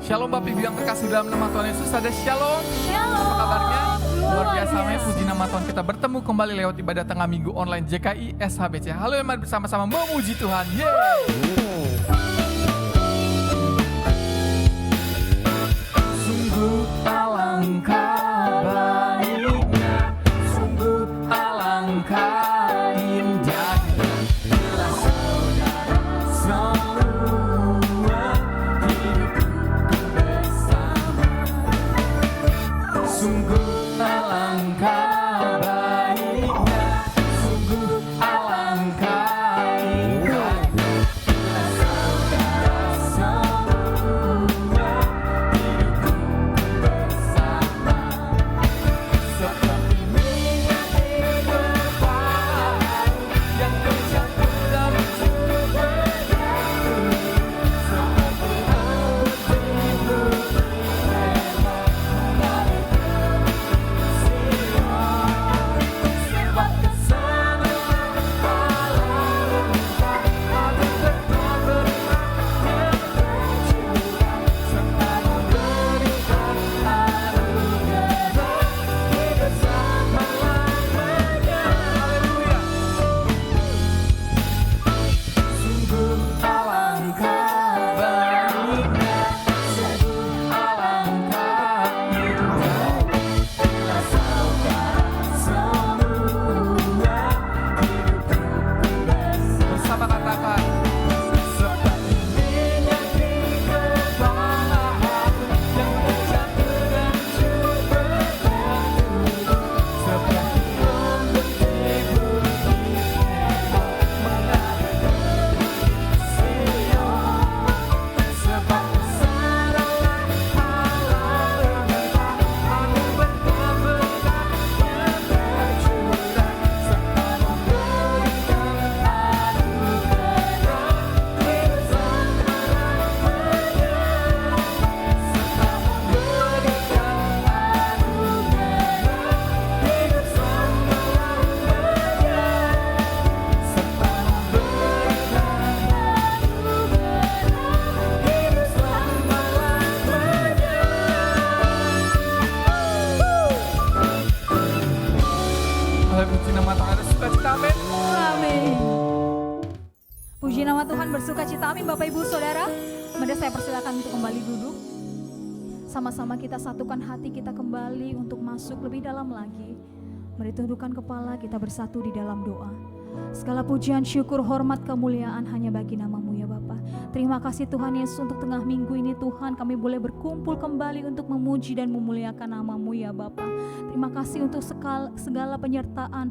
Shalom Bapak Ibu yang terkasih dalam nama Tuhan Yesus. Ada shalom. Shalom. Apa kabarnya? Luar biasa, biasa. puji nama Tuhan, kita bertemu kembali lewat ibadah tengah minggu online JKI SHBC. Halo, mari bersama-sama memuji Tuhan. Sungguh alangkah baiknya, sungguh alangkah indahnya, bila saudara semua hidupku bersama. Sungguh alangkah baiknya, sungguh alangkah indahnya, bila saudara semua hidupku bersama. Seperti minyak di kepala yang tercampur dalam tubuh, seperti air di bukit merah mengalir ke Sion. Sebab kesenangan Allah aku tetap bermakna berjuang, serta memberikan anugerah hidup selama-lamanya. Haleluya. Sungguh alangkah baiknya, sungguh alangkah indahnya, bila saudara semua hidupku bersama. Katakan, seperti minyak di kepala yang tercampur dan berbentuk, seperti embun di bukit merah mengalir ke Sion. Sebab kesenangan Allah aku berkat berkatnya bercurah, serta memberikan anugerah hidup selama-lamanya, serta memberikan anugerah hidup selama-lamanya, serta memberikan anugerah hidup selama-lamanya. Haleluya, puji nama Tuhan. Ada sukacita, amin. Amin. Puji nama Tuhan, bersuka cita, amin. Bapak Ibu Saudara, mari saya persilakan untuk kembali duduk. Sama-sama kita satukan hati kita kembali untuk masuk lebih dalam lagi. Mari tundukkan kepala, kita bersatu di dalam doa. Segala pujian, syukur, hormat, kemuliaan hanya bagi nama-Mu ya Bapa. Terima kasih Tuhan Yesus untuk tengah minggu ini Tuhan, kami boleh berkumpul kembali untuk memuji dan memuliakan nama-Mu ya Bapa. Terima kasih untuk segala penyertaan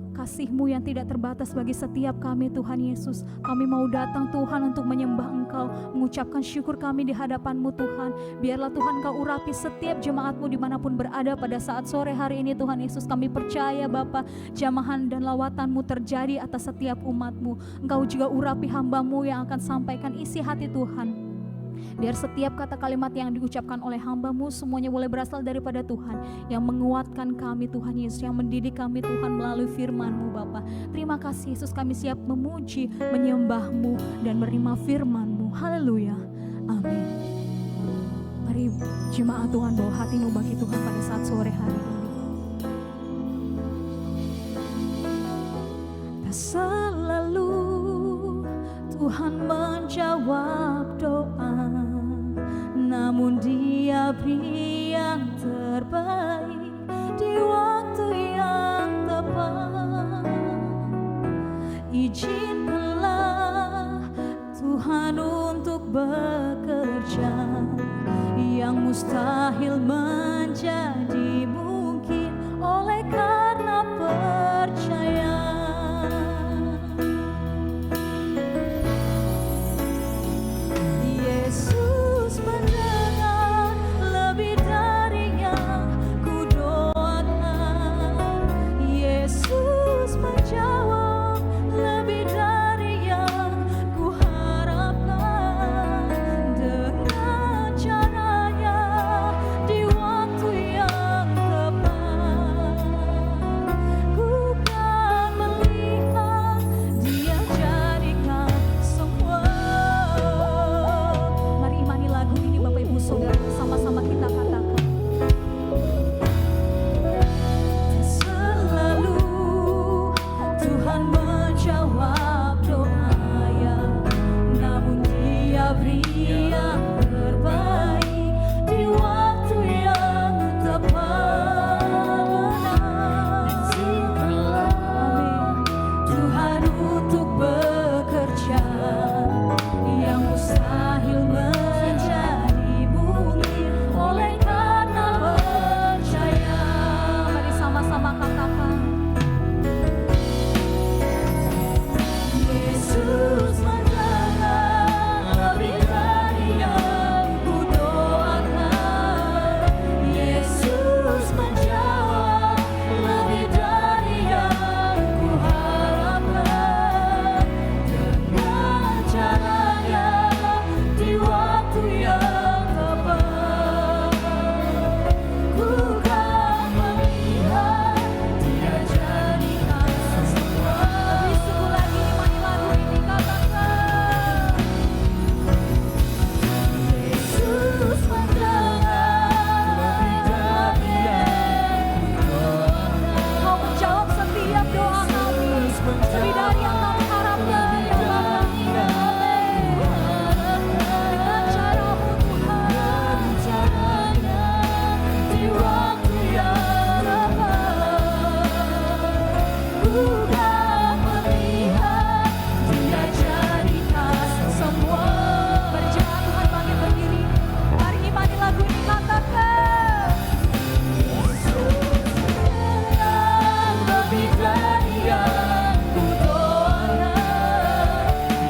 kasih-Mu yang tidak terbatas bagi setiap kami Tuhan Yesus. Kami mau datang Tuhan untuk menyembah Engkau, mengucapkan syukur kami di hadapan-Mu Tuhan. Biarlah Tuhan Engkau urapi setiap jemaat-Mu dimanapun berada pada saat sore hari ini Tuhan Yesus. Kami percaya Bapa, jamahan dan lawatan-Mu terjadi atas setiap umat-Mu. Engkau juga urapi hamba-Mu yang akan sampaikan isi hati Tuhan. Biar setiap kata kalimat yang diucapkan oleh hamba-Mu semuanya boleh berasal daripada Tuhan, yang menguatkan kami Tuhan Yesus, yang mendidik kami Tuhan melalui firman-Mu Bapa. Terima kasih Yesus, kami siap memuji, menyembah-Mu dan menerima firman-Mu. Haleluya, amin. Mari jemaat Tuhan bawa hatimu bagi Tuhan pada saat sore hari ini. Tak selalu Tuhan menjawab doa, namun Dia beri yang terbaik di waktu yang tepat. Izinkanlah Tuhan untuk bekerja, yang mustahil menjadi mungkin oleh karena percaya. Yesus mendengar lebih dari yang ku doakan. Yesus menjawab lebih dari yang ku harapkan. Dengan caranya di waktu yang menjawab doa ya, namun Dia beri yang terbaik di waktu yang tepat. Izinkanlah Amin. Tuhan untuk bekerja yang mustahil menjadi mungkin oleh karena percaya. Mari sama-sama katakan, Yesus mendengar lebih dari yang kudoakan. Yesus menjawab lebih dari yang kuharapkan. Dengan caranya di waktu yang tepat, ku kan melihat Dia jadikan semua. Lebih sungguh lagi imani lagu ini, katakan, Yesus mendengar lebih dari yang kudoakan. Kau menjawab setiap doa kami, lebih dari yang kami harapkan ya Bapa. Dengan cara-Mu Tuhan, caranya di waktu yang tepat, ku kan melihat Dia jadikan semua. Berjalan Tuhan bangkit berdiri, mari imani lagu ini, katakan, Yesus mendengar lebih dari yang kudoakan.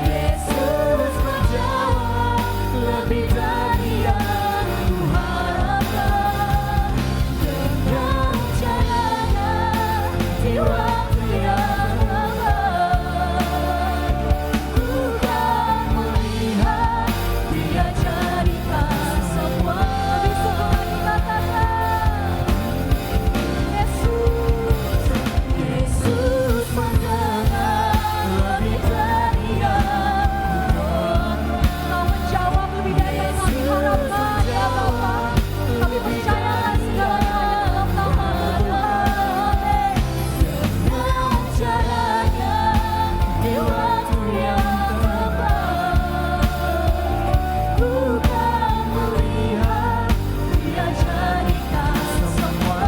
Yesus menjawab lebih dari yang kuharapkan. Dengan caranya di waktu yang tepat, ku kan melihat Dia jadikan semua. Lebih sungguh lagi katakan, Yesus mendengar lebih dari yang kudoakan. Kau menjawab lebih dari yang kami harapkan ya Bapa. Kami percayakan segalanya hanya dalam nama-Mu Tuhan. Dengan caranya di waktu yang tepat, ku kan melihat Dia jadikan semua.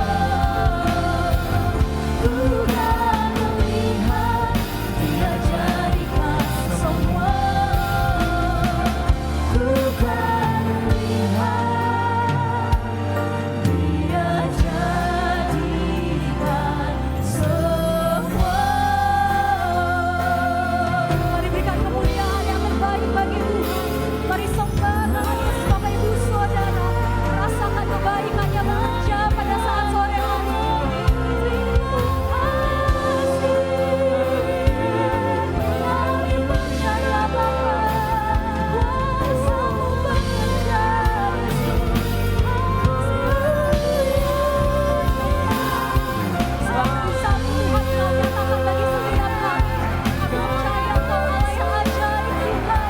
Ku kan melihat Dia jadikan semua. Ku kan melihat Dia jadikan semua. Mari berikan kemuliaan yang terbaik bagi Tuhan. Mari sembah Tuhan Yesus. Bapak Ibu Saudara, rasakan kebaikannya bekerja pada saat sore hari ini. Kami percaya Bapa, kuasa-Mu bekerja. Seperti satu Tuhan Kau nyatakan bagi setiap kami. Kami percaya Engkau Allah yang ajaib Tuhan.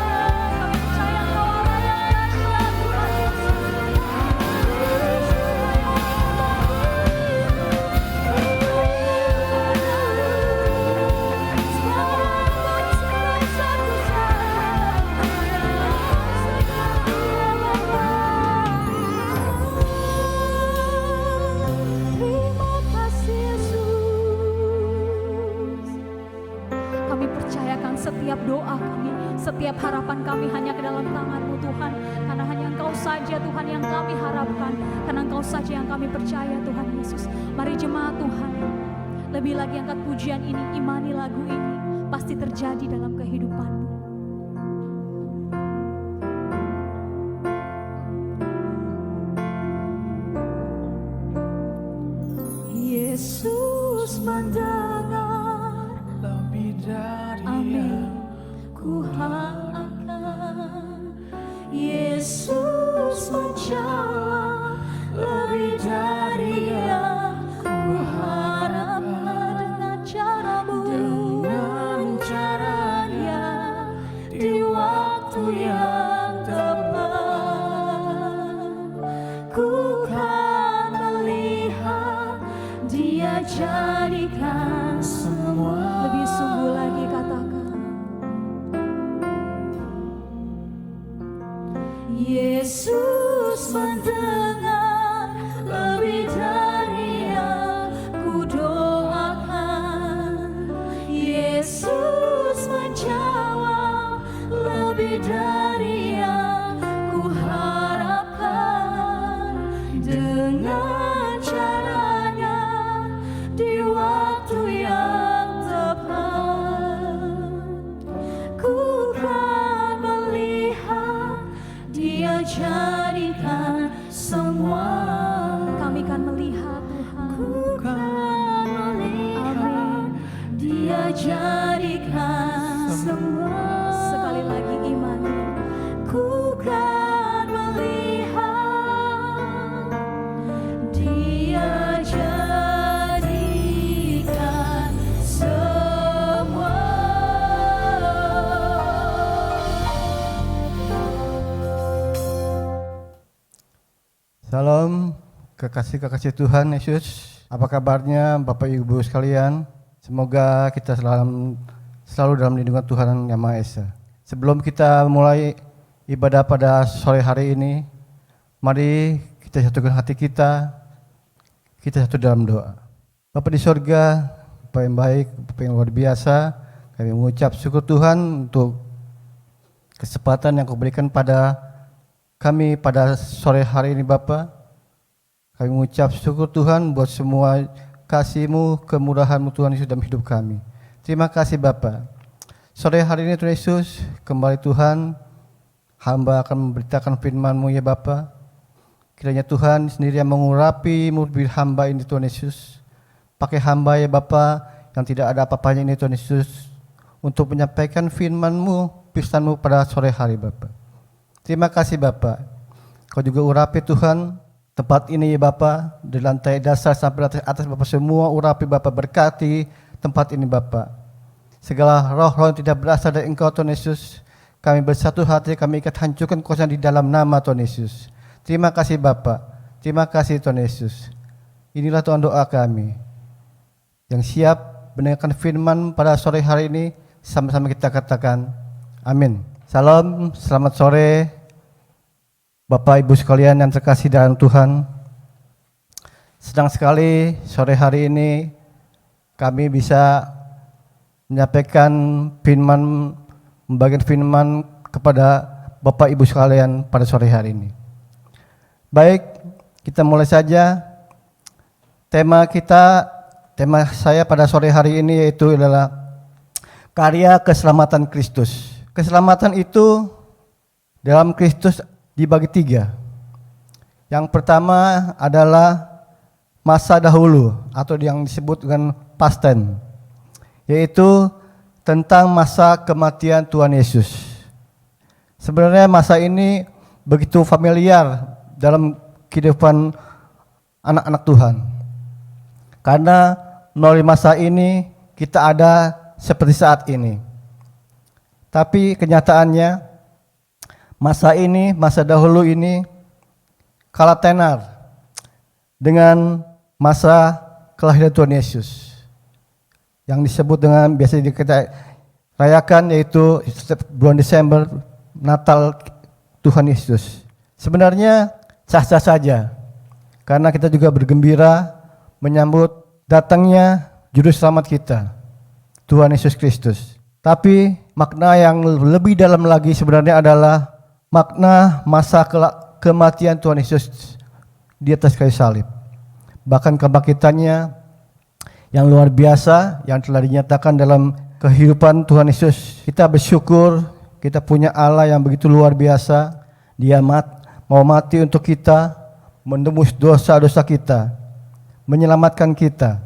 Kami percaya Engkau Allah yang dahsyat Tuhan Yesus. Terima kasih Yesus. Kami percayakan setiap doa kami, setiap harapan kami hanya ke dalam tangan-Mu Tuhan. Karena hanya Engkau saja Tuhan yang kami harapkan, karena Engkau saja yang kami percaya Tuhan Yesus. Mari jemaat Tuhan, lebih lagi angkat pujian ini, imani lagu ini, pasti terjadi dalam kehidupanmu. Yesus mendengar lebih dari Amin. yang Ku harapkan. Yesus menjawab lebih dari yang ku harapkan. Dengan cara-Mu, dengan caranya di waktu yang tepat, ku kan melihat Dia jadikan semua. Lebih sungguh lagi kata Yesus mendengar lebih dari yang ku doakan. Yesus menjawab lebih dari yang ku harapkan. Dengan caranya di waktu yang tepat, ku kan melihat Dia jadikan semua. Kami kan melihat Tuhan. Ku kan melihat Dia jadikan semua. Sekali lagi iman. Ku kan melihat Dia jadikan semua. Salam kekasih-kekasih Tuhan Yesus. Apa kabarnya Bapak Ibu sekalian? Semoga kita selalu dalam lindungan Tuhan Yang Maha Esa. Sebelum kita mulai ibadah pada sore hari ini, mari kita satukan hati kita satu dalam doa. Bapa di sorga, Bapa yang baik, Bapa yang luar biasa, kami mengucap syukur Tuhan untuk kesempatan yang Kau berikan pada kami pada sore hari ini Bapa. Kami mengucap syukur Tuhan buat semua kasih-Mu, kemurahan-Mu Tuhan Yesus dalam hidup kami. Terima kasih Bapa. Sore hari ini Tuhan Yesus, kembali Tuhan, hamba akan memberitakan firman-Mu ya Bapa. Kiranya Tuhan sendiri yang mengurapi murid hamba ini Tuhan Yesus. Pakai hamba ya Bapa yang tidak ada apa-apanya ini Tuhan Yesus, untuk menyampaikan firman-Mu, pesan-Mu pada sore hari Bapa. Terima kasih Bapa. Kau juga urapi Tuhan tempat ini ya Bapa, dari lantai dasar sampai lantai atas Bapa, semua urapi Bapa, berkati tempat ini Bapa. Segala roh-roh yang tidak berasal dari Engkau Tuhan Yesus, kami bersatu hati, kami ikat hancurkan kuasa di dalam nama Tuhan Yesus. Terima kasih Bapa. Terima kasih Tuhan Yesus. Inilah Tuhan doa kami. Yang siap mendengarkan firman pada sore hari ini, sama-sama kita katakan amin. Salam, selamat sore Bapak Ibu sekalian yang terkasih dalam Tuhan. Senang sekali sore hari ini kami bisa menyampaikan firman, membagikan firman kepada Bapak Ibu sekalian pada sore hari ini. Baik, kita mulai saja. Tema saya pada sore hari ini yaitu adalah karya keselamatan Kristus. Keselamatan itu dalam Kristus dibagi 3. Yang pertama adalah masa dahulu atau yang disebut dengan past tense, yaitu tentang masa kematian Tuhan Yesus. Sebenarnya masa ini begitu familiar dalam kehidupan anak-anak Tuhan. Karena melalui masa ini kita ada seperti saat ini. Tapi kenyataannya masa ini, masa dahulu ini kalah tenar dengan masa kelahiran Tuhan Yesus, yang disebut dengan biasa kita rayakan yaitu setiap bulan Desember, Natal Tuhan Yesus. Sebenarnya sah-sah saja, karena kita juga bergembira menyambut datangnya Juru Selamat kita, Tuhan Yesus Kristus. Tapi makna yang lebih dalam lagi sebenarnya adalah makna masa kematian Tuhan Yesus di atas kayu salib. Bahkan kebangkitannya yang luar biasa yang telah dinyatakan dalam kehidupan Tuhan Yesus. Kita bersyukur kita punya Allah yang begitu luar biasa. Dia mau mati untuk kita, menembus dosa-dosa kita, menyelamatkan kita.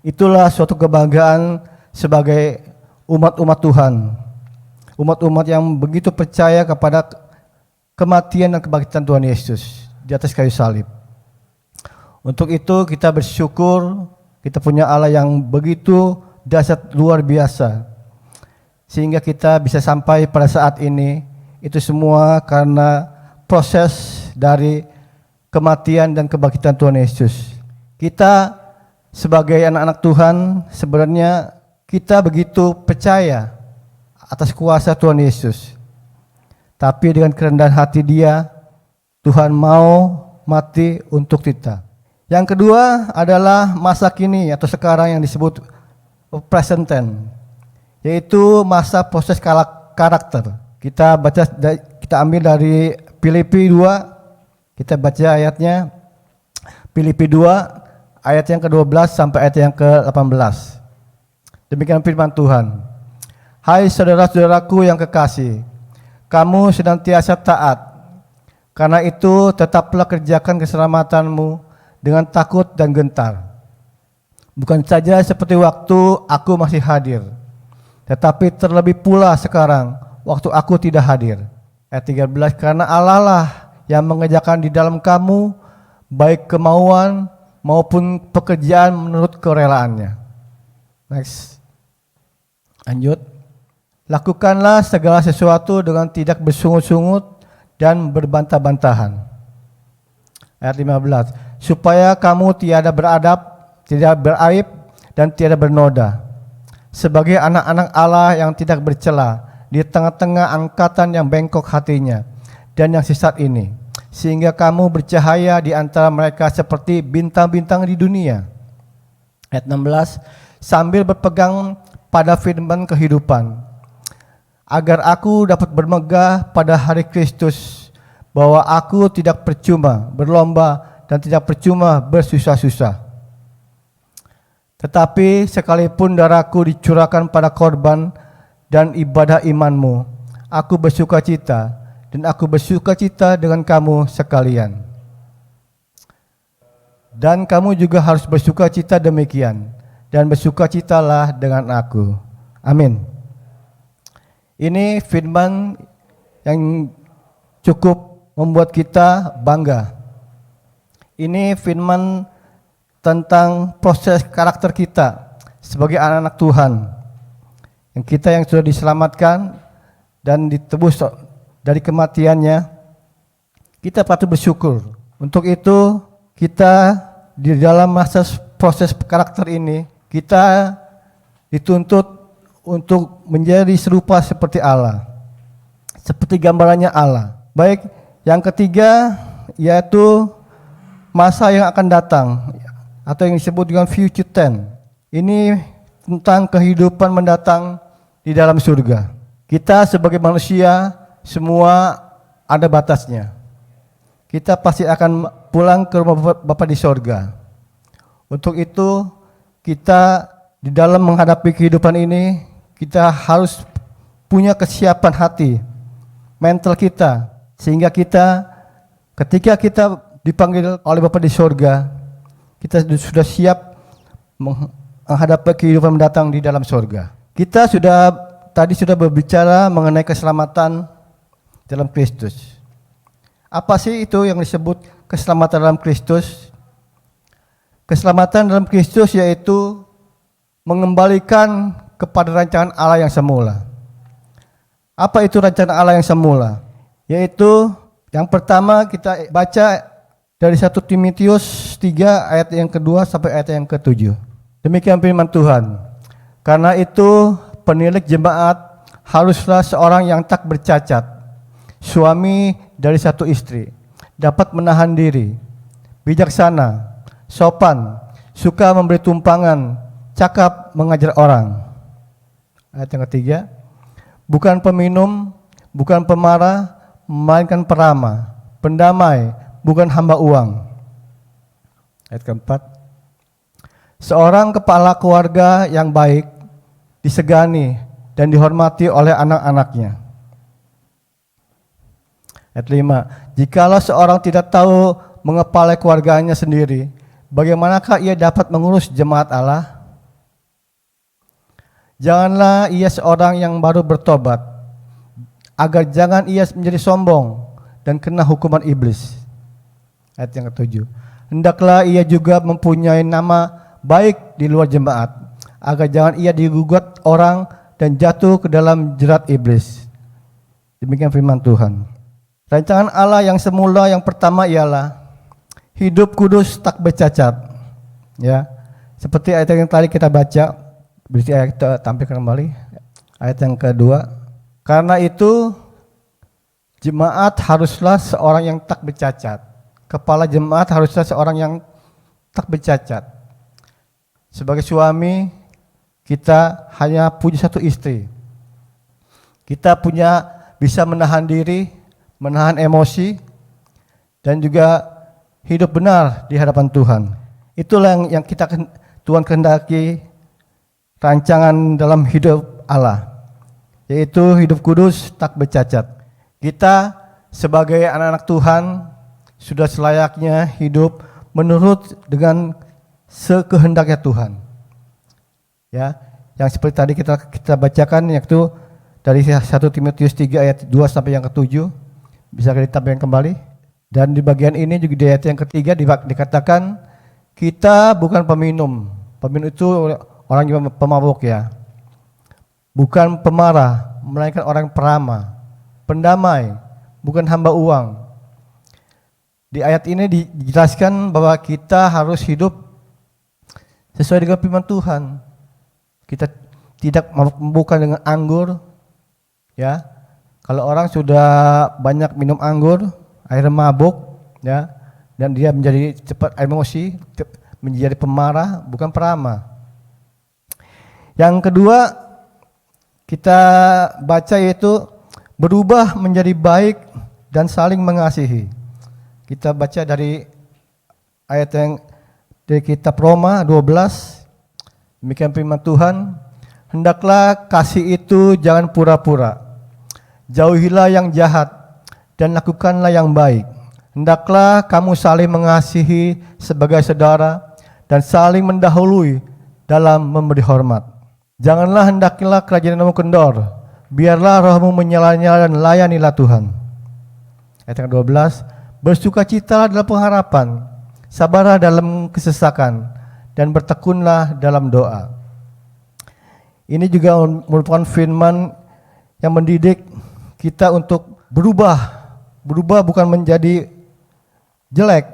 Itulah suatu kebanggaan sebagai umat-umat Tuhan, umat-umat yang begitu percaya kepada kematian dan kebangkitan Tuhan Yesus di atas kayu salib. Untuk itu kita bersyukur kita punya Allah yang begitu dahsyat luar biasa, sehingga kita bisa sampai pada saat ini. Itu semua karena proses dari kematian dan kebangkitan Tuhan Yesus. Kita sebagai anak-anak Tuhan sebenarnya kita begitu percaya atas kuasa Tuhan Yesus. tapi dengan kerendahan hati Dia, Tuhan mau mati untuk kita. Yang kedua adalah masa kini atau sekarang yang disebut present tense, yaitu masa proses karakter. Kita ambil dari Filipi 2, kita baca ayatnya. Filipi 2 ayat yang ke-12 sampai ayat yang ke-18. Demikian firman Tuhan. Hai saudara-saudaraku yang kekasih, kamu senantiasa taat. Karena itu tetaplah kerjakan keselamatanmu dengan takut dan gentar. Bukan saja seperti waktu aku masih hadir, tetapi terlebih pula sekarang waktu aku tidak hadir. Ayat 13, karena Allah lah yang mengerjakan di dalam kamu baik kemauan maupun pekerjaan menurut kerelaannya. Next. Lanjut. Lakukanlah segala sesuatu dengan tidak bersungut-sungut dan berbantah-bantahan. Ayat 15. Supaya kamu tiada beradab, tidak beraib, dan tiada bernoda. Sebagai anak-anak Allah yang tidak bercela di tengah-tengah angkatan yang bengkok hatinya dan yang sesat ini. Sehingga kamu bercahaya di antara mereka seperti bintang-bintang di dunia. Ayat 16. Sambil berpegang pada firman kehidupan, agar aku dapat bermegah pada hari Kristus, bahwa aku tidak percuma berlomba dan tidak percuma bersusah-susah. Tetapi sekalipun darahku dicurahkan pada korban dan ibadah imanmu, aku bersukacita, dan aku bersukacita dengan kamu sekalian. Dan kamu juga harus bersukacita demikian, dan bersukacitalah dengan aku. Amin. Ini firman yang cukup membuat kita bangga. Ini firman tentang proses karakter kita sebagai anak-anak Tuhan. Yang kita yang sudah diselamatkan dan ditebus dari kematiannya, kita patut bersyukur. Untuk itu, kita di dalam masa proses karakter ini, kita dituntut untuk menjadi serupa seperti Allah, seperti gambarannya Allah. Baik, yang ketiga yaitu masa yang akan datang atau yang disebut dengan future tense. Ini tentang kehidupan mendatang di dalam surga. Kita sebagai manusia semua ada batasnya. Kita pasti akan pulang ke rumah Bapa di surga. Untuk itu kita di dalam menghadapi kehidupan ini, kita harus punya kesiapan hati, mental kita, sehingga kita ketika kita dipanggil oleh Bapa di surga, kita sudah siap menghadapi kehidupan mendatang di dalam surga. Kita tadi sudah berbicara mengenai keselamatan dalam Kristus. Apa sih itu yang disebut keselamatan dalam Kristus? Keselamatan dalam Kristus yaitu mengembalikan kepada rancangan Allah yang semula. Apa itu rancangan Allah yang semula? Yaitu yang pertama kita baca dari 1 Timotius 3 ayat yang kedua sampai ayat yang ke-7. Demikian firman Tuhan. Karena itu penilik jemaat haruslah seorang yang tak bercacat, suami dari satu istri, dapat menahan diri, bijaksana, sopan, suka memberi tumpangan, cakap mengajar orang. Ayat yang ketiga, bukan peminum, bukan pemarah, melainkan peramah, pendamai, bukan hamba uang. Ayat keempat, seorang kepala keluarga yang baik, disegani dan dihormati oleh anak-anaknya. Ayat 5, jikalau seorang tidak tahu mengepalai keluarganya sendiri, bagaimanakah ia dapat mengurus jemaat Allah? Janganlah ia seorang yang baru bertobat, agar jangan ia menjadi sombong dan kena hukuman iblis. Ayat yang ke-7, hendaklah ia juga mempunyai nama baik di luar jemaat, agar jangan ia digugat orang dan jatuh ke dalam jerat iblis. Demikian firman Tuhan. Rancangan Allah yang semula yang pertama ialah hidup kudus tak bercacat. Ya, seperti ayat yang tadi kita baca, berarti ayat kita tampilkan kembali. Ayat yang kedua. Karena itu Jemaat haruslah seorang yang tak bercacat. Kepala jemaat haruslah seorang yang tak bercacat. Sebagai suami, kita hanya punya satu istri. Kita bisa menahan diri, menahan emosi, dan juga hidup benar di hadapan Tuhan. Itulah yang Tuhan kehendaki rancangan dalam hidup Allah, yaitu hidup kudus tak bercacat. Kita sebagai anak-anak Tuhan sudah selayaknya hidup menurut dengan sekehendaknya Tuhan. Ya, yang seperti tadi kita bacakan, yaitu dari 1 Timotius 3 ayat 2 sampai yang ke-7. Bisa ditampilkan kembali. Dan di bagian ini juga di ayat yang ketiga dikatakan kita bukan peminum. Peminum itu orang yang pemabuk ya. Bukan pemarah, melainkan orang peramah, pendamai, bukan hamba uang. Di ayat ini dijelaskan bahwa kita harus hidup sesuai dengan firman Tuhan. Kita tidak mabuk-mabukan dengan anggur, ya. Kalau orang sudah banyak minum anggur, akhirnya mabuk, ya, dan dia menjadi cepat emosi, menjadi pemarah, bukan peramah. Yang kedua kita baca yaitu berubah menjadi baik dan saling mengasihi. Kita baca dari ayat yang dari kitab Roma 12. Demikian firman Tuhan, hendaklah kasih itu jangan pura-pura. Jauhilah yang jahat dan lakukanlah yang baik. Hendaklah kamu saling mengasihi sebagai saudara dan saling mendahului dalam memberi hormat. Janganlah hendaklah kerajaanmu kendor, biarlah rohmu menyala-nyala dan layanilah Tuhan. Ayat yang 12, bersukacitalah dalam pengharapan, sabarlah dalam kesesakan, dan bertekunlah dalam doa. Ini juga merupakan firman yang mendidik kita untuk berubah. Berubah bukan menjadi jelek.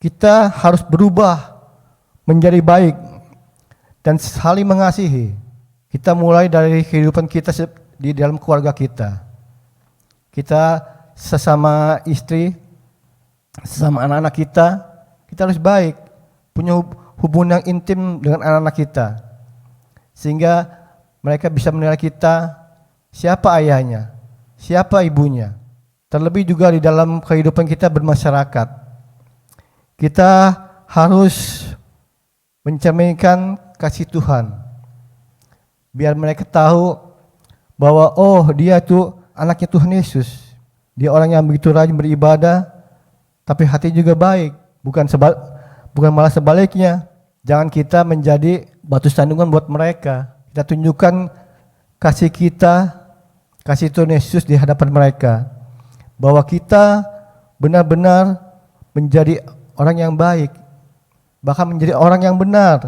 Kita harus berubah menjadi baik dan saling mengasihi. Kita mulai dari kehidupan kita di dalam keluarga kita. Kita sesama istri, sesama anak-anak kita harus baik, punya hubungan yang intim dengan anak-anak kita, sehingga mereka bisa menilai kita siapa ayahnya, siapa ibunya. Terlebih juga di dalam kehidupan kita bermasyarakat, kita harus mencerminkan kasih Tuhan, biar mereka tahu bahwa oh dia itu anaknya Tuhan Yesus. Dia orang yang begitu rajin beribadah, tapi hati juga baik, bukan malah sebaliknya. Jangan kita menjadi batu sandungan buat mereka. Kita tunjukkan kasih kita, kasih Tuhan Yesus di hadapan mereka, bahwa kita benar-benar menjadi orang yang baik, bahkan menjadi orang yang benar,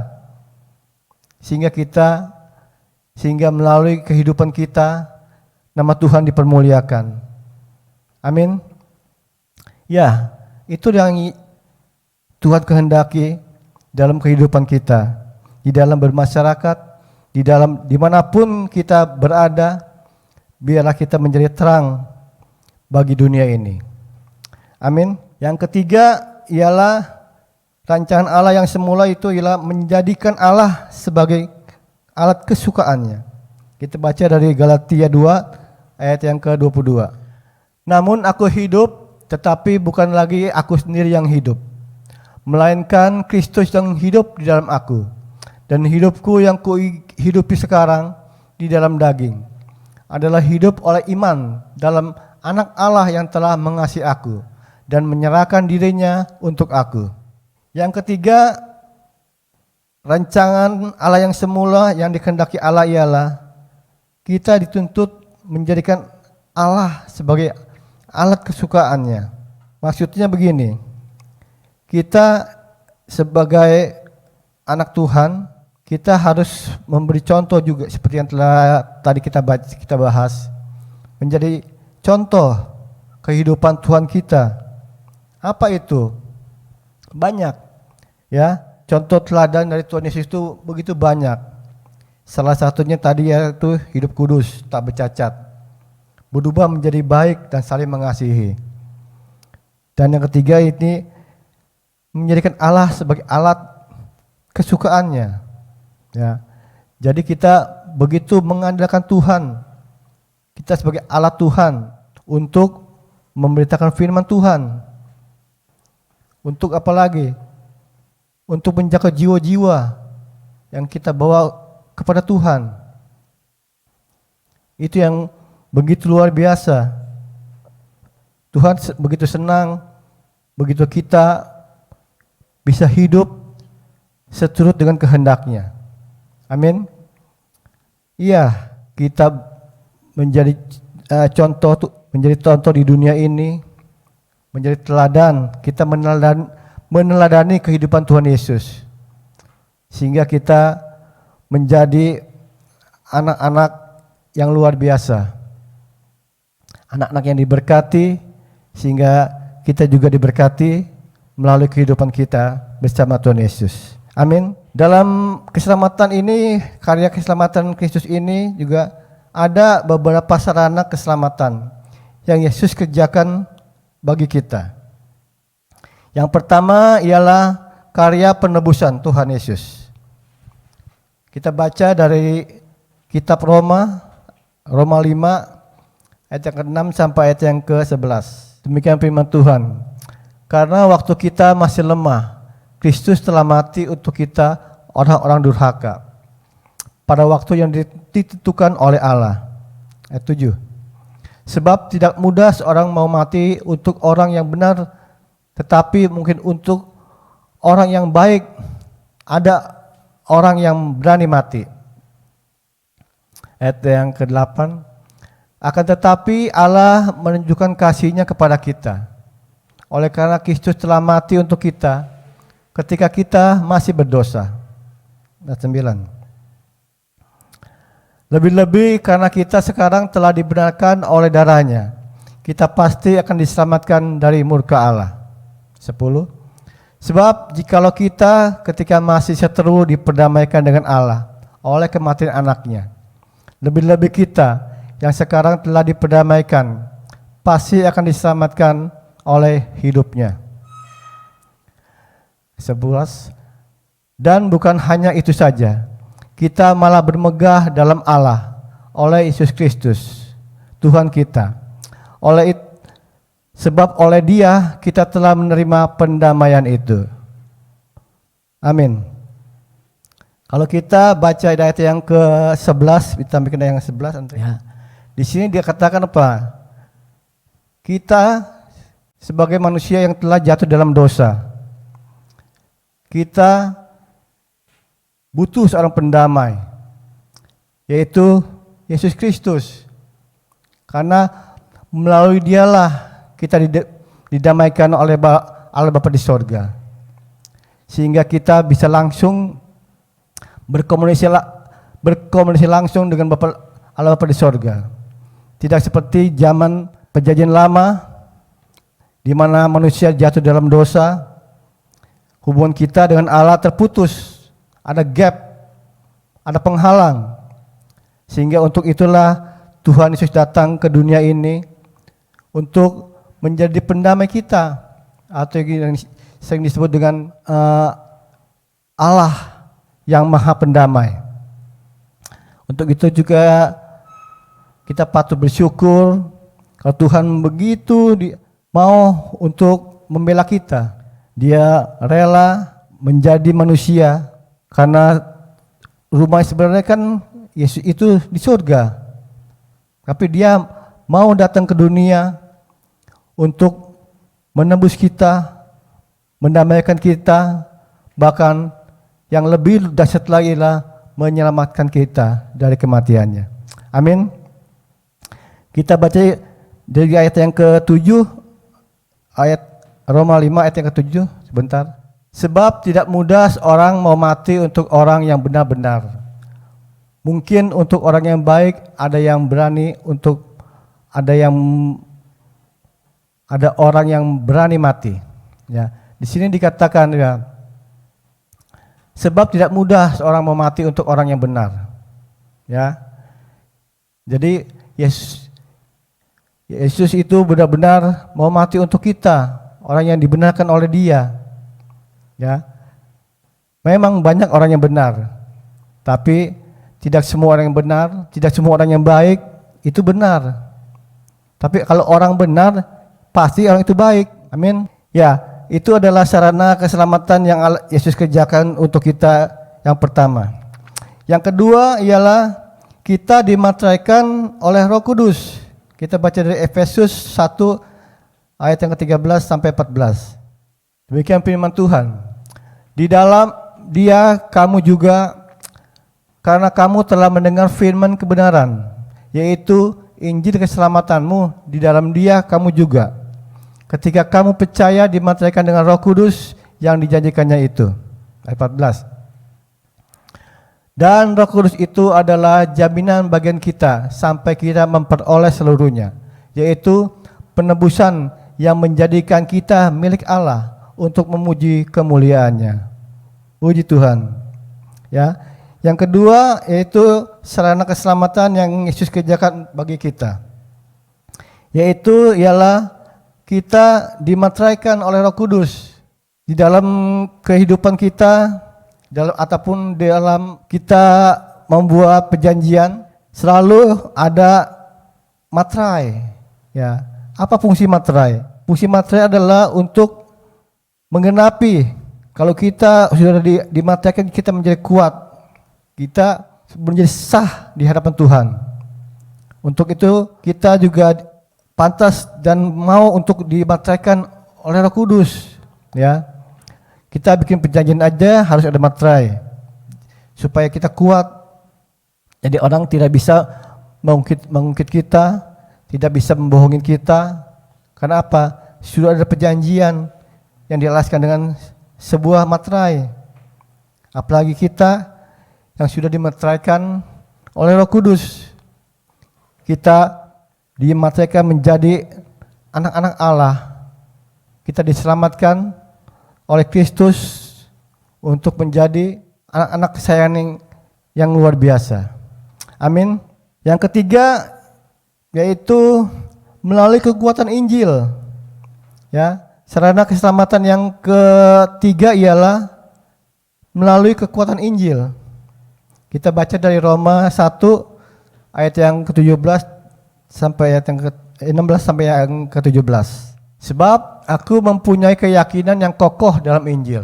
sehingga melalui kehidupan kita nama Tuhan dipermuliakan. Amin. Ya, itu yang Tuhan kehendaki dalam kehidupan kita, di dalam bermasyarakat, dimanapun kita berada, biarlah kita menjadi terang bagi dunia ini. Amin. Yang ketiga ialah rancangan Allah yang semula itu ialah menjadikan Allah sebagai alat kesukaannya. Kita baca dari Galatia 2 ayat yang ke-22. Namun aku hidup, tetapi bukan lagi aku sendiri yang hidup, melainkan Kristus yang hidup di dalam aku. Dan hidupku yang kuhidupi sekarang di dalam daging adalah hidup oleh iman dalam Anak Allah yang telah mengasihi aku dan menyerahkan dirinya untuk aku. Yang ketiga, rancangan Allah yang semula yang dikehendaki Allah ialah kita dituntut menjadikan Allah sebagai alat kesukaannya. Maksudnya begini, kita sebagai anak Tuhan, kita harus memberi contoh juga seperti yang telah tadi kita bahas, menjadi contoh kehidupan Tuhan kita. Apa itu? Banyak, ya. Contoh teladan dari Tuhan Yesus itu begitu banyak. Salah satunya tadi yaitu hidup kudus, tak bercacat. berubah menjadi baik dan saling mengasihi. Dan yang ketiga ini menjadikan Allah sebagai alat kesukaannya. Ya. Jadi kita begitu mengandalkan Tuhan, kita sebagai alat Tuhan untuk memberitakan firman Tuhan. Untuk apa lagi? Untuk menjaga jiwa-jiwa yang kita bawa kepada Tuhan. Itu yang begitu luar biasa. Tuhan begitu senang begitu kita bisa hidup seturut dengan kehendak-Nya. Amin. Iya, kita menjadi contoh di dunia ini, menjadi teladan. Kita meneladani kehidupan Tuhan Yesus, sehingga kita menjadi anak-anak yang luar biasa, anak-anak yang diberkati, sehingga kita juga diberkati melalui kehidupan kita bersama Tuhan Yesus. Amin. Dalam keselamatan ini, karya keselamatan Kristus ini juga ada beberapa sarana keselamatan yang Yesus kerjakan bagi kita. Yang pertama ialah karya penebusan Tuhan Yesus. Kita baca dari kitab Roma 5 ayat yang ke-6 sampai ayat yang ke-11. Demikian firman Tuhan. Karena waktu kita masih lemah, Kristus telah mati untuk kita orang-orang durhaka pada waktu yang ditentukan oleh Allah. Ayat 7. Sebab tidak mudah seorang mau mati untuk orang yang benar, tetapi mungkin untuk orang yang baik ada orang yang berani mati. Ayat yang ke-8. Akan tetapi Allah menunjukkan kasih-Nya kepada kita, oleh karena Kristus telah mati untuk kita ketika kita masih berdosa. Ayat 9. Lebih-lebih karena kita sekarang telah dibenarkan oleh darah-Nya, kita pasti akan diselamatkan dari murka Allah. 10. Sebab jikalau kita ketika masih seteru diperdamaikan dengan Allah oleh kematian anaknya, lebih-lebih kita yang sekarang telah diperdamaikan pasti akan diselamatkan oleh hidupnya. 11. Dan bukan hanya itu saja, kita malah bermegah dalam Allah oleh Yesus Kristus Tuhan kita. Sebab oleh Dia kita telah menerima pendamaian itu. Amin. Kalau kita baca ayat yang ke-11, kita bikin yang ke-11 Andre. Ya. Di sini dia katakan apa? Kita sebagai manusia yang telah jatuh dalam dosa, kita butuh seorang pendamai, yaitu Yesus Kristus. Karena melalui Dialah kita didamaikan oleh Allah Bapa di sorga, sehingga kita bisa langsung berkomunikasi langsung dengan Allah Bapa di sorga. Tidak seperti zaman perjanjian lama, di mana manusia jatuh dalam dosa, hubungan kita dengan Allah terputus, ada gap, ada penghalang. Sehingga untuk itulah Tuhan Yesus datang ke dunia ini untuk menjadi pendamai kita, atau yang sering disebut dengan Allah yang Maha Pendamai. Untuk itu juga kita patut bersyukur kalau Tuhan begitu mau untuk membela kita. Dia rela menjadi manusia karena rumah sebenarnya kan Yesus itu di surga. Tapi Dia mau datang ke dunia untuk menebus kita, mendamaikan kita, bahkan yang lebih dahsyat lagi lah menyelamatkan kita dari kematiannya. Amin. Kita baca dari ayat yang ke-7, ayat Roma 5 ayat yang ke-7, sebentar. Sebab tidak mudah seorang mau mati untuk orang yang benar-benar. Mungkin untuk orang yang baik ada yang berani ada orang yang berani mati. Ya, di sini dikatakan ya, sebab tidak mudah seorang mau mati untuk orang yang benar. Ya. Jadi Yesus itu benar-benar mau mati untuk kita, orang yang dibenarkan oleh Dia. Ya. Memang banyak orang yang benar, tapi tidak semua orang yang benar, tidak semua orang yang baik itu benar. Tapi kalau orang benar, pasti orang itu baik. Amin. Ya, itu adalah sarana keselamatan yang Yesus kerjakan untuk kita yang pertama. Yang kedua ialah kita dimateraikan oleh Roh Kudus. Kita baca dari Efesus 1 ayat yang ke-13 sampai 14. Demikian firman Tuhan. Di dalam Dia kamu juga, karena kamu telah mendengar firman kebenaran, yaitu Injil keselamatanmu, di dalam Dia kamu juga, ketika kamu percaya, dimateraikan dengan Roh Kudus yang dijanjikannya itu. Ayat 14. Dan Roh Kudus itu adalah jaminan bagian kita sampai kita memperoleh seluruhnya, yaitu penebusan yang menjadikan kita milik Allah untuk memuji kemuliaannya. Puji Tuhan. Ya. Yang kedua yaitu sarana keselamatan yang Yesus kerjakan bagi kita. Yaitu ialah kita dimateraikan oleh Roh Kudus di dalam kehidupan kita, ataupun dalam kita membuat perjanjian, selalu ada materai. Ya. Apa fungsi materai? Fungsi materai adalah untuk menggenapi. Kalau kita sudah dimateraikan, kita menjadi kuat, kita menjadi sah di hadapan Tuhan. Untuk itu kita juga pantas dan mau untuk dimateraikan oleh Roh Kudus. Ya, kita bikin perjanjian aja harus ada materai supaya kita kuat. Jadi orang tidak bisa mengungkit kita, tidak bisa membohongin kita. Karena apa? Sudah ada perjanjian yang dialaskan dengan sebuah materai. Apalagi kita yang sudah dimateraikan oleh Roh Kudus. Kita dimateraikan menjadi anak-anak Allah. Kita diselamatkan oleh Kristus untuk menjadi anak-anak kesayangan yang luar biasa. Amin. Yang ketiga yaitu melalui kekuatan Injil. Ya. Sarana keselamatan yang ketiga ialah melalui kekuatan Injil. Kita baca dari Roma 1 ayat yang ke-17 sampai ayat yang ke-16 sampai yang ke-17. Sebab aku mempunyai keyakinan yang kokoh dalam Injil.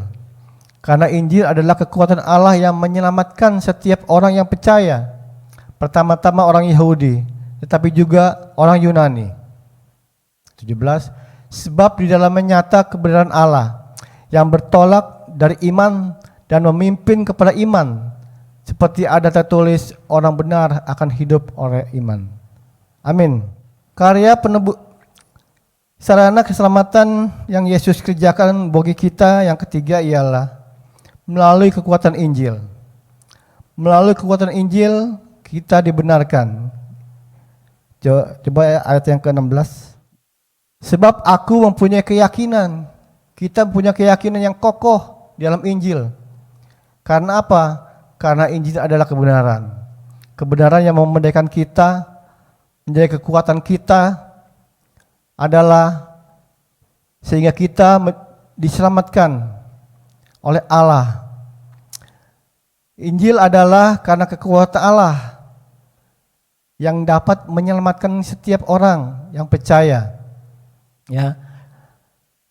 Karena Injil adalah kekuatan Allah yang menyelamatkan setiap orang yang percaya. Pertama-tama orang Yahudi, tetapi juga orang Yunani. 17. Sebab di dalamnya nyata kebenaran Allah yang bertolak dari iman dan memimpin kepada iman, seperti ada tertulis, orang benar akan hidup oleh iman. Amin. Karya sarana keselamatan yang Yesus kerjakan bagi kita yang ketiga ialah melalui kekuatan Injil. Melalui kekuatan Injil kita dibenarkan. Coba ayat yang ke-16. Sebab aku mempunyai keyakinan. Kita punya keyakinan yang kokoh di dalam Injil. Karena apa? Karena Injil adalah kebenaran. Kebenaran yang memerdekakan kita, menjadi kekuatan kita adalah sehingga kita diselamatkan oleh Allah. Injil adalah karena kekuatan Allah yang dapat menyelamatkan setiap orang yang percaya. Ya,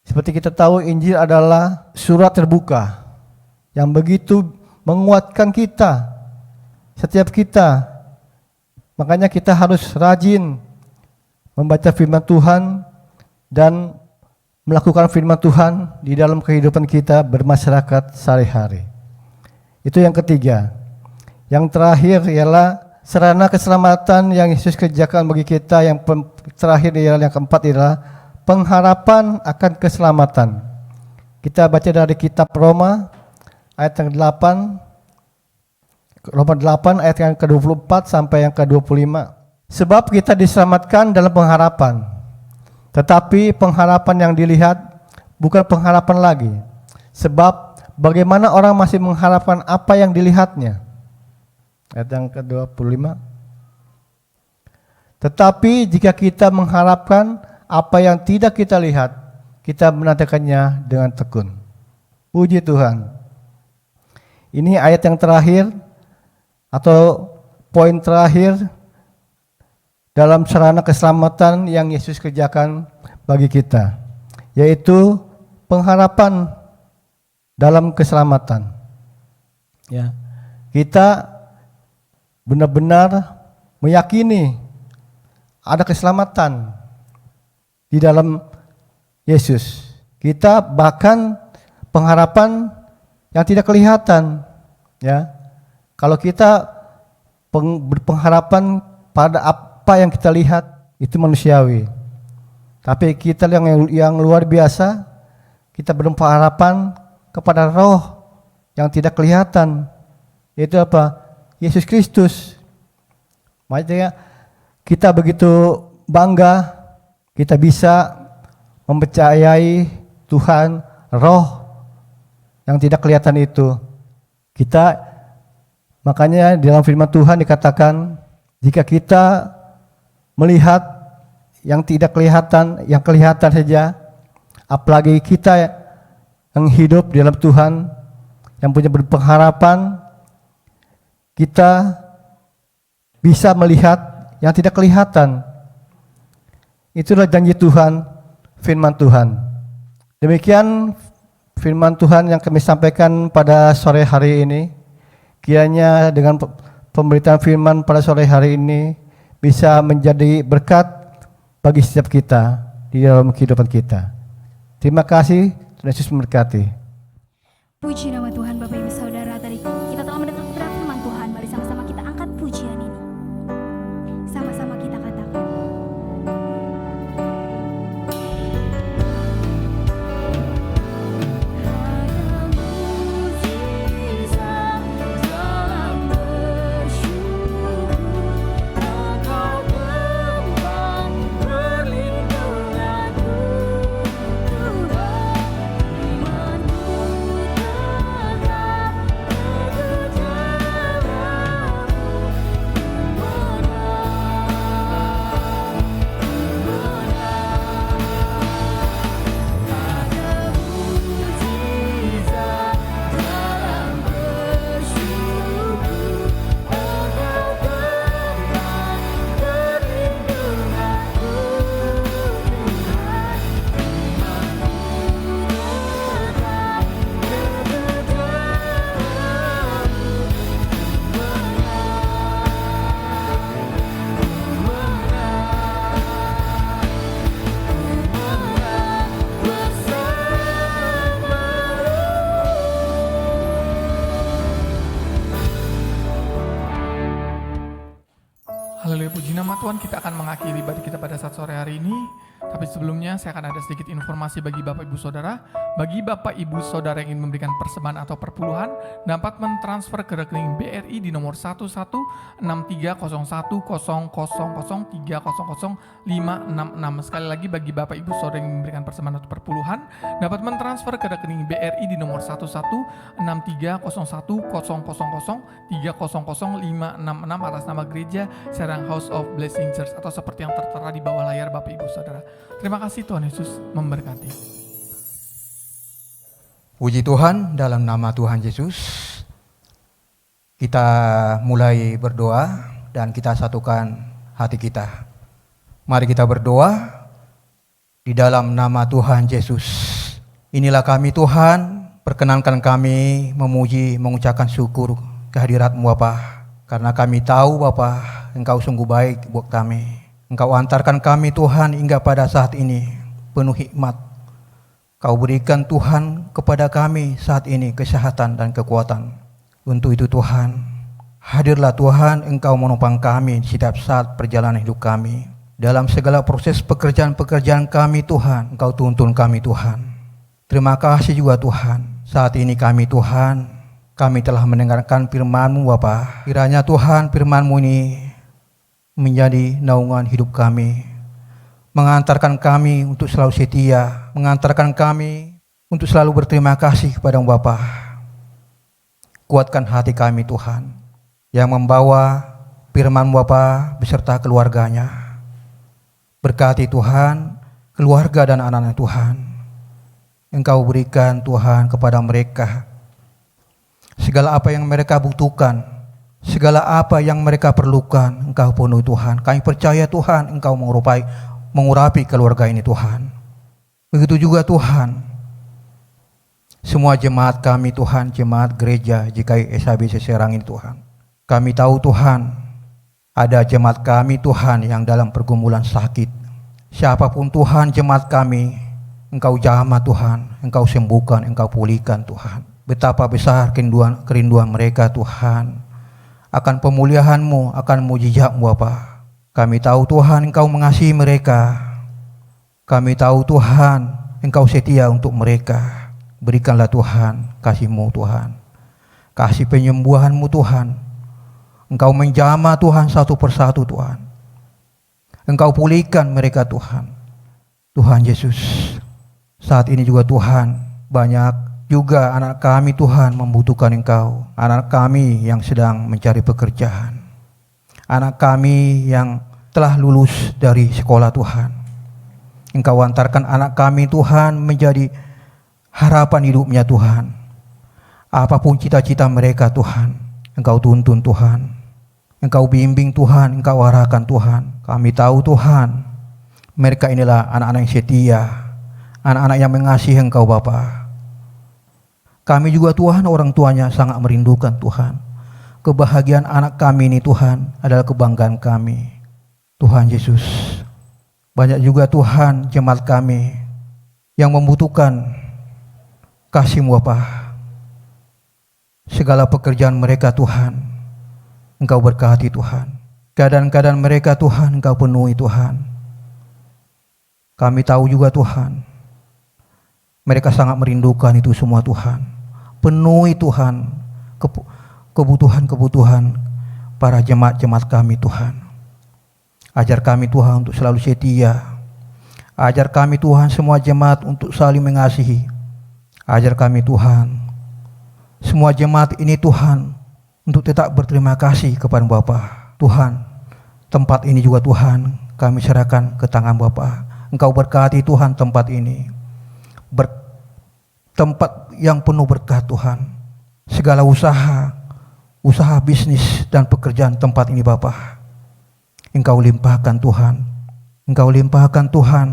seperti kita tahu Injil adalah surat terbuka yang begitu menguatkan kita, setiap kita. Makanya kita harus rajin membaca firman Tuhan dan melakukan firman Tuhan di dalam kehidupan kita bermasyarakat sehari-hari. Itu yang ketiga. Yang terakhir ialah sarana keselamatan yang Yesus kerjakan bagi kita. Yang terakhir ialah yang keempat ialah pengharapan akan keselamatan. Kita baca dari kitab Roma ayat yang 8, Roma 8 ayat yang ke-24 sampai yang ke-25. Sebab kita diselamatkan dalam pengharapan. Tetapi pengharapan yang dilihat bukan pengharapan lagi. Sebab bagaimana orang masih mengharapkan apa yang dilihatnya. Ayat yang ke-25. Tetapi jika kita mengharapkan apa yang tidak kita lihat, kita menantikannya dengan tekun. Puji Tuhan. Ini ayat yang terakhir atau poin terakhir dalam sarana keselamatan yang Yesus kerjakan bagi kita, yaitu pengharapan dalam keselamatan. Ya, kita benar-benar meyakini ada keselamatan di dalam Yesus. Kita bahkan pengharapan yang tidak kelihatan. Ya, kalau kita berpengharapan pada apa yang kita lihat itu manusiawi. Tapi kita yang luar biasa, kita berpengharapan kepada roh yang tidak kelihatan, yaitu apa? Yesus Kristus. Makanya kita begitu bangga kita bisa mempercayai Tuhan, roh yang tidak kelihatan itu. Kita makanya di dalam firman Tuhan dikatakan, jika kita melihat yang tidak kelihatan, yang kelihatan saja, apalagi kita yang hidup di dalam Tuhan, yang punya berpengharapan, kita bisa melihat yang tidak kelihatan. Itulah janji Tuhan, firman Tuhan. Demikian firman Tuhan yang kami sampaikan pada sore hari ini. Kiranya dengan pemberitaan firman pada sore hari ini bisa menjadi berkat bagi setiap kita di dalam kehidupan kita. Terima kasih, Tuhan Yesus memberkati. Puji nama Tuhan Bapak Ibu Saudara, tadi kita telah mendengar firman Tuhan. Mari sama-sama kita angkat pujian ini. Sama-sama kita katakan. Haleluya, puji nama Tuhan. Kita akan mengakhiri ibadah kita pada saat sore hari ini. Tapi sebelumnya saya akan ada sedikit informasi bagi Bapak Ibu Saudara. Bagi Bapak Ibu Saudara yang ingin memberikan persembahan atau perpuluhan, dapat mentransfer ke rekening BRI di nomor 1163010000300566. Sekali lagi, bagi Bapak Ibu Saudara yang ingin memberikan persembahan atau perpuluhan, dapat mentransfer ke rekening BRI di nomor 1163010000300566 atas nama Gereja Serang House of Blessing Church, atau seperti yang tertera di bawah layar Bapak Ibu Saudara. Terima kasih, Tuhan Yesus memberkati. Puji Tuhan, dalam nama Tuhan Yesus kita mulai berdoa dan kita satukan hati kita. Mari kita berdoa di dalam nama Tuhan Yesus. Inilah kami Tuhan, perkenankan kami memuji, mengucapkan syukur kehadirat-Mu Bapa, karena kami tahu Bapa, Engkau sungguh baik buat kami. Engkau antarkan kami Tuhan hingga pada saat ini penuh hikmat. Kau berikan Tuhan kepada kami saat ini kesehatan dan kekuatan. Untuk itu Tuhan, hadirlah Tuhan, Engkau menopang kami setiap saat perjalanan hidup kami. Dalam segala proses pekerjaan-pekerjaan kami Tuhan, Engkau tuntun kami Tuhan. Terima kasih juga Tuhan, saat ini kami Tuhan, kami telah mendengarkan firman-Mu Bapa. Kiranya Tuhan firman-Mu ini menjadi naungan hidup kami, mengantarkan kami untuk selalu setia, mengantarkan kami untuk selalu berterima kasih kepada Bapa. Kuatkan hati kami Tuhan, yang membawa firman Bapa beserta keluarganya. Berkati Tuhan keluarga dan anak-anak Tuhan. Engkau berikan Tuhan kepada mereka segala apa yang mereka butuhkan, segala apa yang mereka perlukan, Engkau penuhi Tuhan. Kami percaya Tuhan, Engkau mengurapi keluarga ini Tuhan. Begitu juga Tuhan, semua jemaat kami Tuhan, jemaat gereja GKI SHBC Serang ini Tuhan. Kami tahu Tuhan, ada jemaat kami Tuhan yang dalam pergumulan sakit. Siapapun Tuhan jemaat kami, Engkau jamah Tuhan, Engkau sembuhkan, Engkau pulihkan Tuhan. Betapa besar kerinduan mereka Tuhan akan pemulihan-Mu, akan mujizat-Mu Bapa. Kami tahu Tuhan Engkau mengasihi mereka. Kami tahu Tuhan Engkau setia untuk mereka. Berikanlah Tuhan kasih-Mu Tuhan, kasih penyembuhan-Mu Tuhan. Engkau menjamah Tuhan satu persatu Tuhan. Engkau pulihkan mereka Tuhan. Tuhan Yesus, saat ini juga Tuhan, banyak juga anak kami Tuhan membutuhkan Engkau. Anak kami yang sedang mencari pekerjaan, anak kami yang telah lulus dari sekolah Tuhan. Engkau antarkan anak kami Tuhan menjadi harapan hidupnya Tuhan. Apapun cita-cita mereka Tuhan, Engkau tuntun Tuhan. Engkau bimbing Tuhan, Engkau arahkan Tuhan. Kami tahu Tuhan, mereka inilah anak-anak yang setia, anak-anak yang mengasihi Engkau Bapa. Kami juga Tuhan orang tuanya sangat merindukan Tuhan. Kebahagiaan anak kami ini Tuhan adalah kebanggaan kami. Tuhan Yesus, banyak juga Tuhan jemaat kami yang membutuhkan kasih-Mu Bapa. Segala pekerjaan mereka Tuhan, Engkau berkati Tuhan. Keadaan-keadaan mereka Tuhan, Engkau penuhi Tuhan. Kami tahu juga Tuhan, mereka sangat merindukan itu semua Tuhan. Penuhi Tuhan kebutuhan-kebutuhan para jemaat-jemaat kami Tuhan. Ajar kami Tuhan untuk selalu setia. Ajar kami Tuhan semua jemaat untuk saling mengasihi. Ajar kami Tuhan, semua jemaat ini Tuhan, untuk tetap berterima kasih kepada Bapa. Tuhan, tempat ini juga Tuhan, kami serahkan ke tangan Bapa. Engkau berkati Tuhan tempat ini. Tempat yang penuh berkat Tuhan. Segala usaha bisnis dan pekerjaan tempat ini Bapa, Engkau limpahkan Tuhan. Engkau limpahkan Tuhan.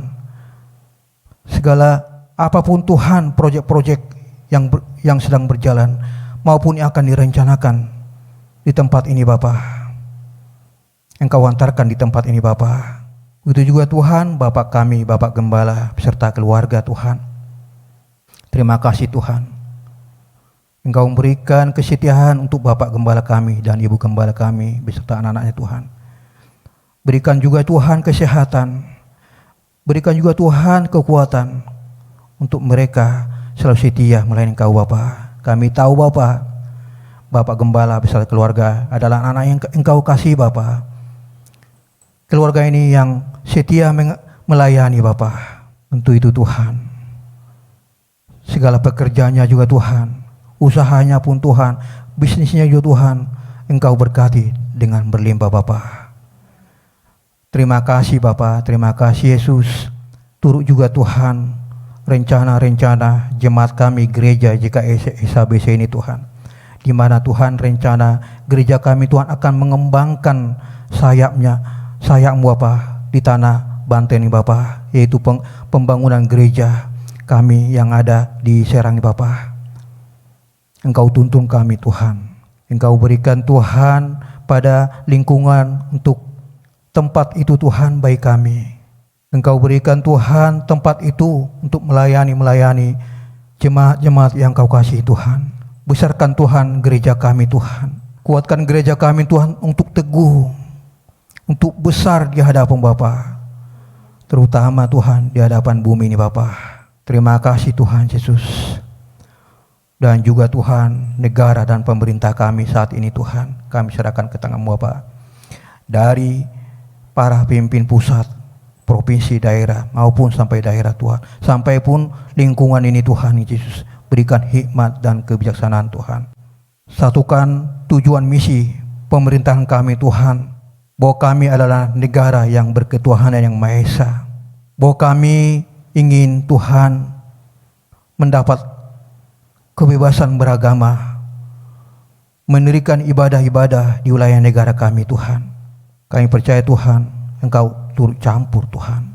Segala apapun Tuhan, proyek-proyek yang sedang berjalan maupun yang akan direncanakan di tempat ini Bapa, Engkau antarkan di tempat ini Bapa. Begitu juga Tuhan, Bapak kami, Bapak Gembala beserta keluarga Tuhan. Terima kasih Tuhan, Engkau memberikan kesetiaan untuk Bapak Gembala kami dan Ibu Gembala kami beserta anak-anaknya Tuhan. Berikan juga Tuhan kesehatan, berikan juga Tuhan kekuatan untuk mereka selalu setia melayani Engkau Bapa. Kami tahu Bapa, Bapak Gembala beserta keluarga adalah anak yang Engkau kasih Bapa. Keluarga ini yang setia melayani Bapa. Untuk itu Tuhan, segala pekerjaannya juga Tuhan, usahanya pun Tuhan, bisnisnya juga Tuhan, Engkau berkati dengan berlimpah Bapa. Terima kasih Bapa, terima kasih Yesus. Turut juga Tuhan rencana-rencana jemaat kami gereja GKI SHBC ini Tuhan, di mana Tuhan rencana gereja kami Tuhan akan mengembangkan sayap-Mu Bapa di tanah Banten ini Bapa, yaitu pembangunan gereja kami yang ada di Serang ini Bapa. Engkau tuntun kami Tuhan, Engkau berikan Tuhan pada lingkungan untuk tempat itu Tuhan bagi kami. Engkau berikan Tuhan tempat itu untuk melayani jemaat-jemaat yang Kau kasih Tuhan. Besarkan Tuhan gereja kami Tuhan. Kuatkan gereja kami Tuhan untuk teguh, untuk besar di hadapan Bapa, terutama Tuhan di hadapan bumi ini Bapa. Terima kasih Tuhan Yesus. Dan juga Tuhan negara dan pemerintah kami saat ini Tuhan, kami serahkan ke tangan-Mu Bapa. Dari para pemimpin pusat, provinsi, daerah maupun sampai daerah Tuhan, sampai pun lingkungan ini Tuhan Yesus, berikan hikmat dan kebijaksanaan Tuhan. Satukan tujuan misi pemerintahan kami Tuhan, bahwa kami adalah negara yang berketuhanan yang Maha Esa, bahwa kami ingin Tuhan mendapat kebebasan beragama, mendirikan ibadah-ibadah di wilayah negara kami Tuhan. Kami percaya Tuhan, Engkau turut campur Tuhan.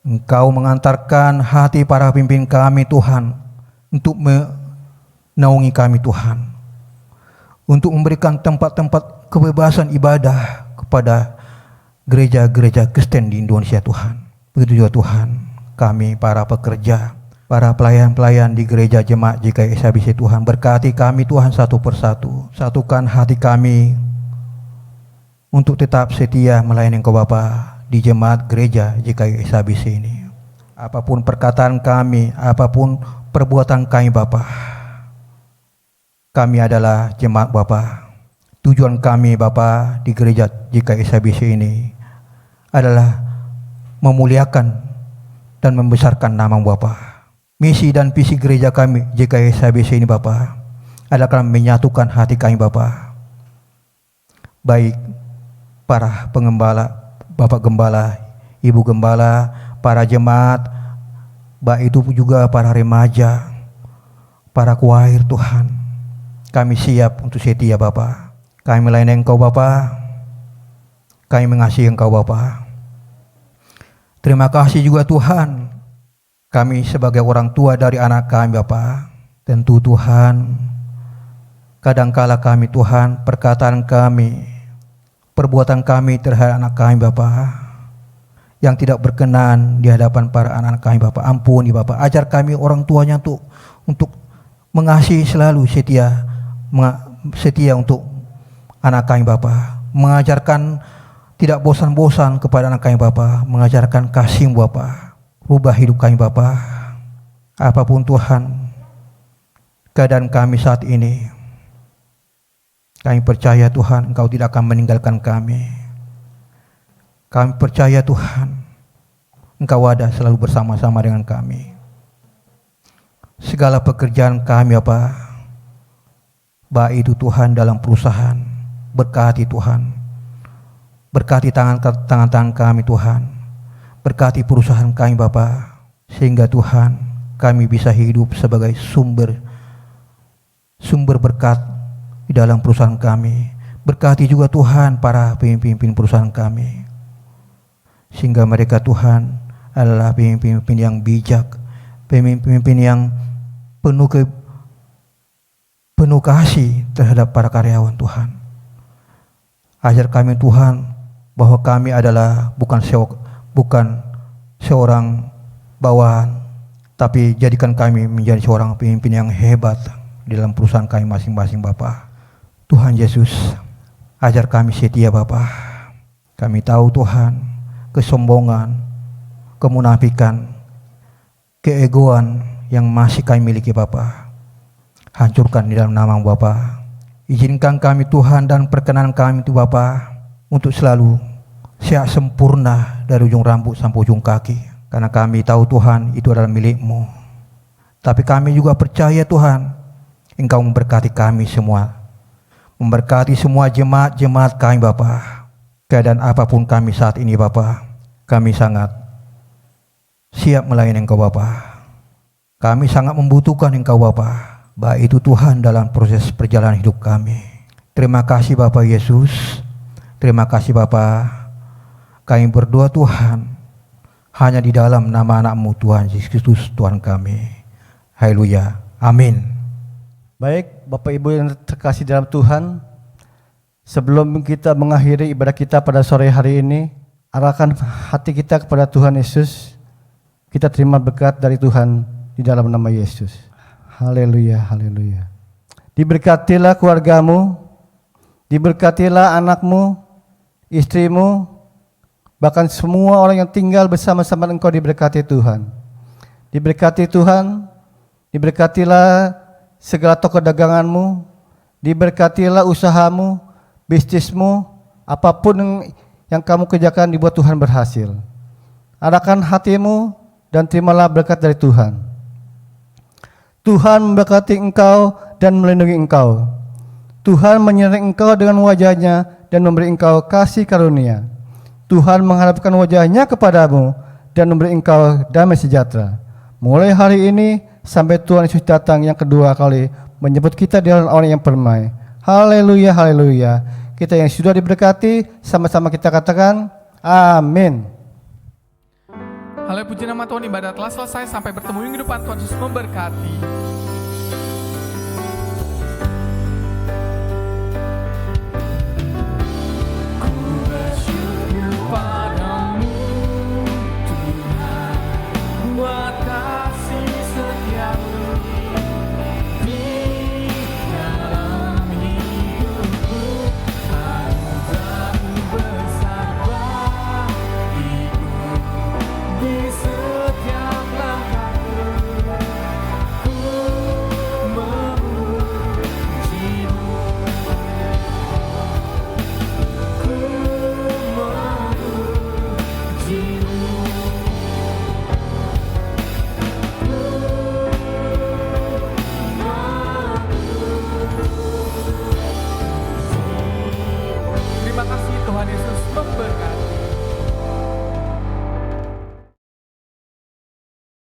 Engkau mengantarkan hati para pimpin kami Tuhan untuk menaungi kami Tuhan, untuk memberikan tempat-tempat kebebasan ibadah kepada gereja-gereja Kristen di Indonesia Tuhan. Begitu juga Tuhan, kami para pekerja, para pelayan-pelayan di gereja jemaat GKI SABC Tuhan, berkati kami Tuhan satu persatu. Satukan hati kami untuk tetap setia melayani Engkau Bapa di jemaat gereja GKI SABC ini. Apapun perkataan kami, apapun perbuatan kami Bapa, kami adalah jemaat Bapa. Tujuan kami Bapa di gereja GKI SABC ini adalah memuliakan dan membesarkan nama Bapa. Misi dan visi gereja kami GKI SABC ini Bapa adalah menyatukan hati kami Bapa, baik para pengembala, Bapak Gembala, Ibu Gembala, para jemaat, baik itu juga para remaja, para choir Tuhan. Kami siap untuk setia Bapa. Kami melayani Engkau Bapa, kami mengasihi Engkau Bapa. Terima kasih juga Tuhan, kami sebagai orang tua dari anak kami Bapa, tentu Tuhan, kadangkala kami Tuhan, perkataan kami, perbuatan kami terhadap anak kami Bapa, yang tidak berkenan di hadapan para anak kami Bapa, ampuni Bapa. Ajar kami orang tuanya untuk mengasihi selalu setia untuk anak kami Bapa, mengajarkan tidak bosan-bosan kepada anak kami Bapa, mengajarkan kasih Bapa. Rubah hidup kami Bapa. Apapun Tuhan keadaan kami saat ini, kami percaya Tuhan Engkau tidak akan meninggalkan kami. Kami percaya Tuhan Engkau ada selalu bersama-sama dengan kami. Segala pekerjaan kami baik itu Tuhan dalam perusahaan, berkati Tuhan, berkati tangan-tangan kami Tuhan, berkati perusahaan kami Bapa, sehingga Tuhan kami bisa hidup sebagai sumber berkat di dalam perusahaan kami. Berkati juga Tuhan para pemimpin perusahaan kami, sehingga mereka Tuhan adalah pemimpin yang bijak, pemimpin yang penuh kasih terhadap para karyawan Tuhan. Ajar kami Tuhan bahwa kami adalah bukan seorang bawahan, tapi jadikan kami menjadi seorang pemimpin yang hebat di dalam perusahaan kami masing-masing Bapa. Tuhan Yesus, ajar kami setia Bapa. Kami tahu Tuhan, kesombongan, kemunafikan, keegoan yang masih kami miliki Bapa, hancurkan di dalam nama Bapa. Izinkan kami Tuhan dan perkenan kami itu Bapa untuk selalu sehat sempurna dari ujung rambut sampai ujung kaki. Karena kami tahu Tuhan itu adalah milik-Mu. Tapi kami juga percaya Tuhan, Engkau memberkati kami semua. Memberkati semua jemaat-jemaat kami Bapa. Keadaan apapun kami saat ini Bapa, kami sangat siap melayani Engkau Bapa. Kami sangat membutuhkan Engkau Bapa. Baik itu Tuhan dalam proses perjalanan hidup kami. Terima kasih Bapak Yesus. Terima kasih Bapa. Kami berdoa Tuhan hanya di dalam nama anak-Mu Tuhan Yesus Kristus Tuhan kami. Haleluya. Amin. Baik, Bapak Ibu yang terkasih dalam Tuhan, sebelum kita mengakhiri ibadah kita pada sore hari ini, arahkan hati kita kepada Tuhan Yesus. Kita terima berkat dari Tuhan di dalam nama Yesus. Haleluya, haleluya. Diberkatilah keluargamu, diberkatilah anakmu, istrimu, bahkan semua orang yang tinggal bersama-sama engkau diberkati Tuhan. Diberkati Tuhan, diberkatilah segala toko daganganmu, diberkatilah usahamu, bisnismu, apapun yang kamu kerjakan dibuat Tuhan berhasil. Arahkan hatimu dan terimalah berkat dari Tuhan. Tuhan memberkati engkau dan melindungi engkau. Tuhan menyertai engkau dengan wajah-Nya dan memberi engkau kasih karunia. Tuhan mengharapkan wajahnya kepadamu dan memberi engkau damai sejahtera. Mulai hari ini sampai Tuhan Yesus datang yang kedua kali menyebut kita di dalam orang yang permai. Haleluya, haleluya. Kita yang sudah diberkati, sama-sama kita katakan amin. Haleluya, puji nama Tuhan, ibadah telah selesai. Sampai bertemu minggu depan. Tuhan Yesus memberkati.